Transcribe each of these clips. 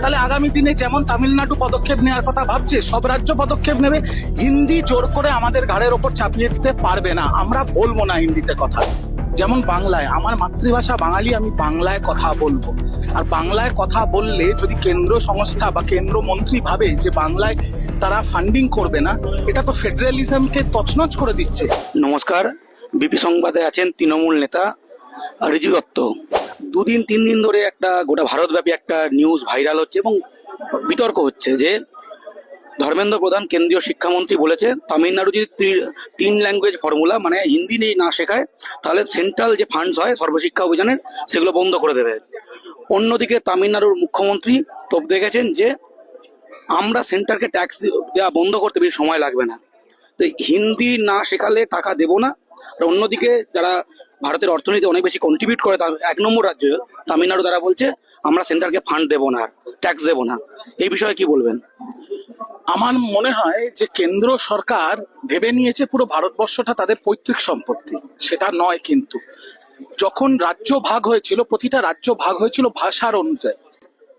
তাহলে আগামী দিনে যেমন তামিলনাড়ু পদক্ষেপ নেওয়ার কথা ভাবছে, সব রাজ্য পদক্ষেপ নেবে। হিন্দি জোর করে আমাদের ঘাড়ের ওপর চাপিয়ে দিতে পারবে না, আমরা বলবো না হিন্দিতে কথা। যেমন বাংলায়, আমার মাতৃভাষা বাঙালি, আমি বাংলায় কথা বলবো। আর বাংলায় কথা বললে যদি কেন্দ্র সংস্থা বা কেন্দ্র মন্ত্রী ভাবে যে বাংলায় তারা ফান্ডিং করবে না, এটা তো ফেডারেলিজমকে তছনছ করে দিচ্ছে। নমস্কার, বিপি সংবাদে আছেন তৃণমূল নেতা ঋজু দত্ত। 2-3 দিন ধরে একটা গোটা ভারতব্যাপী একটা নিউজ ভাইরাল হচ্ছে এবং বিতর্ক হচ্ছে যে ধর্মেন্দ্র প্রধান কেন্দ্রীয় শিক্ষামন্ত্রী বলেছে তামিলনাড়ু যদি 3 ল্যাঙ্গুয়েজ ফর্মুলা মানে হিন্দি না শেখায় তাহলে সেন্ট্রাল যে ফান্ডস হয় সর্বশিক্ষা অভিযানের সেগুলো বন্ধ করে দেবে। অন্যদিকে তামিলনাড়ুর মুখ্যমন্ত্রী তোপ দেখেছেন যে আমরা সেন্টারকে ট্যাক্স দেওয়া বন্ধ করতে বেশি সময় লাগবে না, তো হিন্দি না শেখালে টাকা দেবো না। আর অন্যদিকে যারা ভারতের অর্থনীতি অনেক বেশি কন্ট্রিবিউট করে 1 নম্বর রাজ্য তামিলনাড়ু, তারা বলছে আমরা সেন্টারকে ফান্ড দেবো না, ট্যাক্স দেবো না। এই বিষয়ে কি বলবেন? আমার মনে হয় যে কেন্দ্র সরকার ভেবে নিয়েছে পুরো ভারতবর্ষটা তাদের পৈতৃক সম্পত্তি, সেটা নয়। কিন্তু যখন রাজ্য ভাগ হয়েছিল, প্রতিটা রাজ্য ভাগ হয়েছিল ভাষার অনুযায়ী।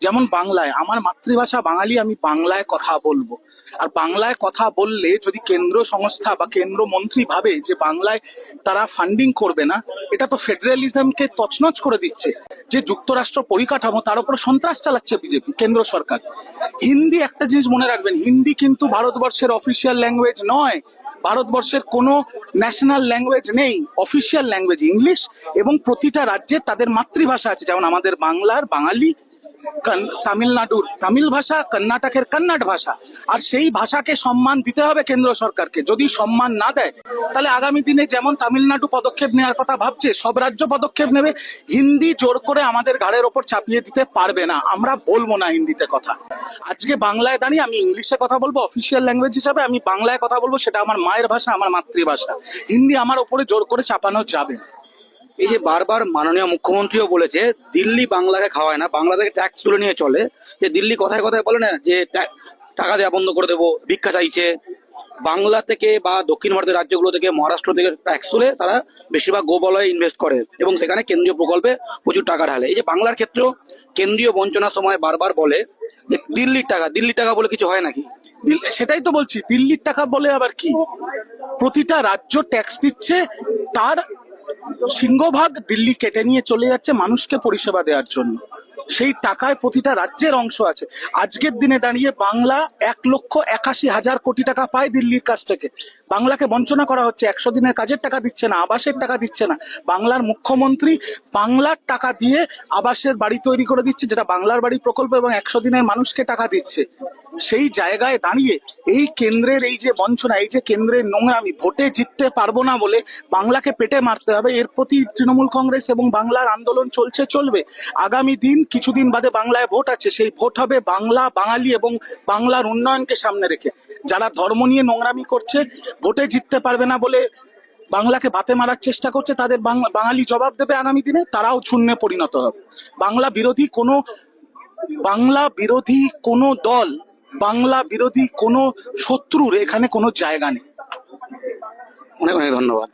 যেমন বাংলায়, আমার মাতৃভাষা বাঙালি, আমি বাংলায় কথা বলবো। আর বাংলায় কথা বললে যদি কেন্দ্র সংস্থা বা কেন্দ্র মন্ত্রী ভাবে যে বাংলায় তারা ফান্ডিং করবে না, এটা তো ফেডারেলিজমকে তছনছ করে দিচ্ছে। যে যুক্তরাষ্ট্র পরিকাঠামো, তার উপর সন্ত্রাস চালাচ্ছে বিজেপি, কেন্দ্র সরকার। হিন্দি, একটা জিনিস মনে রাখবেন, হিন্দি কিন্তু ভারতবর্ষের অফিসিয়াল ল্যাঙ্গুয়েজ নয়। ভারতবর্ষের কোনো ন্যাশনাল ল্যাঙ্গুয়েজ নেই, অফিসিয়াল ল্যাঙ্গুয়েজ ইংলিশ। এবং প্রতিটা রাজ্যের তাদের মাতৃভাষা আছে, যেমন আমাদের বাংলার বাঙালি, তামিলনাড়ুর তামিল ভাষা, কর্ণাটকের কন্নড় ভাষা। আর সেই ভাষাকে সম্মান দিতে হবে কেন্দ্র সরকারকে। যদি সম্মান না দেয়, তাহলে আগামী দিনে যেমন তামিলনাড়ু পদক্ষেপ নেওয়ার কথা ভাবছে, সব রাজ্য পদক্ষেপ নেবে। হিন্দি জোর করে আমাদের ঘাড়ের ওপর চাপিয়ে দিতে পারবে না, আমরা বলবো না হিন্দিতে কথা। আজকে বাংলায় দাঁড়িয়ে আমি ইংলিশে কথা বলবো, অফিসিয়াল ল্যাঙ্গুয়েজ হিসাবে আমি বাংলায় কথা বলবো, সেটা আমার মায়ের ভাষা, আমার মাতৃভাষা। হিন্দি আমার ওপরে জোর করে চাপানো যাবে না। এই যে বারবার মাননীয় মুখ্যমন্ত্রীও বলেছে দিল্লি বাংলাকে খাওয়ায় না, বাংলা থেকে ট্যাক্স তুলে নিয়ে চলে। যে দিল্লি কথায় কথায় বলে না যে টাকা দেওয়া বন্ধ করে দেবো, ভিক্ষা চাইছে। বাংলা থেকে বা দক্ষিণ ভারতের রাজ্যগুলো থেকে, মহারাষ্ট্র থেকে ট্যাক্স তুলে তারা বেশিরভাগ গোবলয়ে ইনভেস্ট করে এবং সেখানে কেন্দ্রীয় প্রকল্পে প্রচুর টাকা ঢালে। এই যে বাংলার ক্ষেত্রেও কেন্দ্রীয় বঞ্চনার সময় বারবার বলে যে দিল্লির টাকা বলে কিছু হয় নাকি? সেটাই তো বলছি, দিল্লির টাকা বলে আবার কি? প্রতিটা রাজ্য ট্যাক্স দিচ্ছে, তার সিংহভাগ দিল্লি কেটে নিয়ে চলে যাচ্ছে মানুষকে পরিষেবা দেওয়ার জন্য। সেই টাকায় প্রতিটা রাজ্যের অংশ আছে। আজকের দিনে দাঁড়িয়ে বাংলা 1,81,000 কোটি টাকা পায় দিল্লির কাছ থেকে। বাংলাকে বঞ্চনা করা হচ্ছে, 100 দিনের কাজের টাকা দিচ্ছে না, আবাসের টাকা দিচ্ছে না। বাংলার মুখ্যমন্ত্রী বাংলার টাকা দিয়ে আবাসের বাড়ি তৈরি করে দিচ্ছে, যেটা বাংলার বাড়ি প্রকল্প, এবং 100 দিনের মানুষকে টাকা দিচ্ছে। সেই জায়গায় দাঁড়িয়ে এই কেন্দ্রের এই যে বঞ্চনা, এই যে কেন্দ্রের নোংরামি, ভোটে জিততে পারবো না বলে বাংলাকে পেটে মারতে হবে, এর প্রতি তৃণমূল কংগ্রেস এবং বাংলার আন্দোলন চলবে। আগামী দিন, কিছুদিন বাদে বাংলায় ভোট আছে, সেই ভোট হবে বাংলা, বাঙালি এবং বাংলার উন্নয়নকে সামনে রেখে। যারা ধর্ম নিয়ে নোংরামি করছে, ভোটে জিততে পারবে না বলে বাংলাকে ভাতে মারার চেষ্টা করছে, তাদের বাঙালি জবাব দেবে আগামী দিনে, তারাও শূন্যে পরিণত হবে। বাংলা বিরোধী কোনো দল, বাংলা বিরোধী কোনো শত্রুর এখানে কোনো জায়গা নেই। অনেক অনেক ধন্যবাদ।